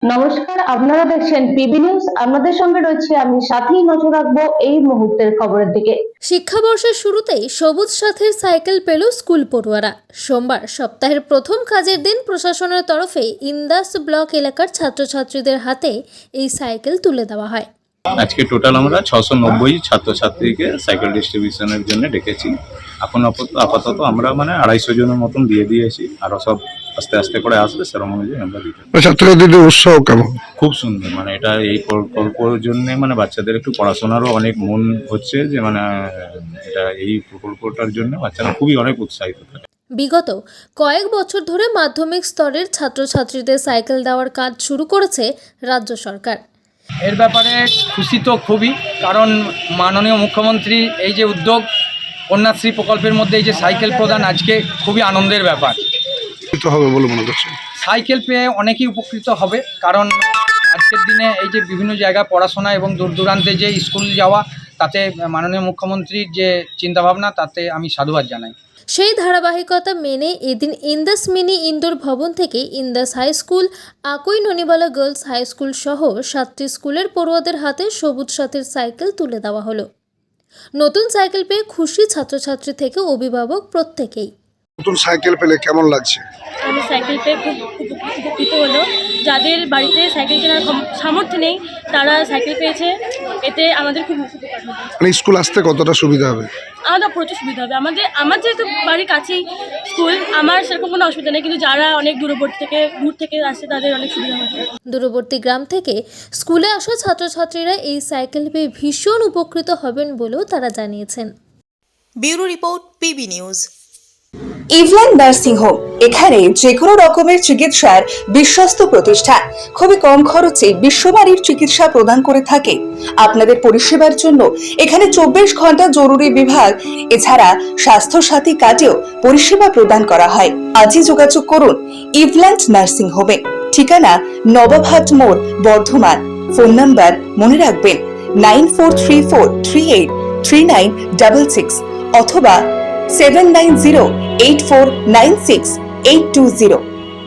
নমস্কার, আপনারা দেখছেন পিবি নিউজ। আপনাদের সঙ্গে রয়েছে আমি সাথেই নজর রাখবো এই মুহূর্তের খবরের দিকে। শিক্ষাবর্ষের শুরুতেই সবুজ সাথীর সাইকেল পেল স্কুল পড়ুয়ারা। সোমবার সপ্তাহের প্রথম কাজের দিন প্রশাসনের তরফে ইন্দাস ব্লক এলাকার ছাত্রছাত্রীদের হাতে এই সাইকেল তুলে দেওয়া হয়। আজকে টোটাল আমরা 690 ছাত্রছাত্রীকে সাইকেল ডিস্ট্রিবিউশনের জন্য ডেকেছি। এখন আপাতত আমরা 250 জনের মতন দিয়ে দিয়েছি, আরো সব আস্তে আস্তে করে আসবে, সেরকম অনুযায়ী আমরা দিতে। ছাত্রছাত্রীদের উৎসাহ কেমন? খুব সুন্দর, এটা এই প্রকল্পের জন্য বাচ্চাদের একটু পড়াশোনারও অনেক মন হচ্ছে, যে এটা এই প্রকল্পটার জন্য বাচ্চারা খুবই অনেক উৎসাহিত থাকে। বিগত কয়েক বছর ধরে মাধ্যমিক স্তরের ছাত্রছাত্রীদের সাইকেল দেওয়ার কাজ শুরু করেছে রাজ্য সরকার। এর ব্যাপারে খুশি তো খুবই, কারণ মাননীয় মুখ্যমন্ত্রী এই যে উদ্যোগ কন্যাশ্রী প্রকল্পের মধ্যে এই যে সাইকেল প্রদান, আজকে খুবই আনন্দের ব্যাপার। হবে বলে মনে করছেন? সাইকেল পেয়ে অনেকেই উপকৃত হবে, কারণ আজকের দিনে এই যে বিভিন্ন জায়গায় পড়াশোনা এবং দূর দূরান্তে যে স্কুল যাওয়া, তাতে মাননীয় মুখ্যমন্ত্রীর যে চিন্তাভাবনা, তাতে আমি সাধুবাদ জানাই। সেই ধারাবাহিকতা মেনে এদিন ইন্দাস মিনি ইনডোর ভবন থেকে ইন্দাস হাই স্কুল, আকই ননিবালা গার্লস হাই স্কুল সহ 7টি স্কুলের পড়ুয়াদের হাতে সবুজ সাথীর সাইকেল তুলে দেওয়া হলো। নতুন সাইকেল পেয়ে খুশি ছাত্রছাত্রী থেকে অভিভাবক প্রত্যেকেই। নতুন সাইকেল পেলে কেমন লাগছে? আমি সাইকেল পেয়ে খুব উপকৃত হলো। যাদের বাড়িতে সাইকেল কেনার সামর্থ্য নেই, তারা সাইকেল পেয়েছে, এতে আমাদের খুব উপকার হবে। স্কুল আসতে কতটা সুবিধা হবে? আমাদের প্রচুর সুবিধা হবে। আমার যেহেতু বাড়ির কাছেই স্কুল, আমার সেরকম কোনো অসুবিধা নেই, কিন্তু যারা অনেক দূর থেকে আসে তাদের অনেক সুবিধা হবে। দূরবর্তী গ্রাম থেকে স্কুলে আসা ছাত্রছাত্রীরা এই সাইকেল পেয়ে ভীষণ উপকৃত হবেন বলেও তারা জানিয়েছেন। Bureau report, PB news. Eveland nursing home, এখানে যে কোনো রকমের চিকিৎসার বিশ্বস্ত প্রতিষ্ঠান। খুবই কম খরচে বিশ্বমানের চিকিৎসা প্রদান করে থাকে। আপনাদের পরিষেবার জন্য এখানে 24 ঘন্টা জরুরি বিভাগ, এছাড়া স্বাস্থ্য সাথী কার্ডেও পরিষেবা প্রদান করা হয়। আজই যোগাযোগ করুন ইভল্যান্ড নার্সিং হোমে। ঠিকানা নবাবহাট মোড়, বর্ধমান। ফোন নাম্বার মনে রাখবেন 9434383966 অথবা 7908496820।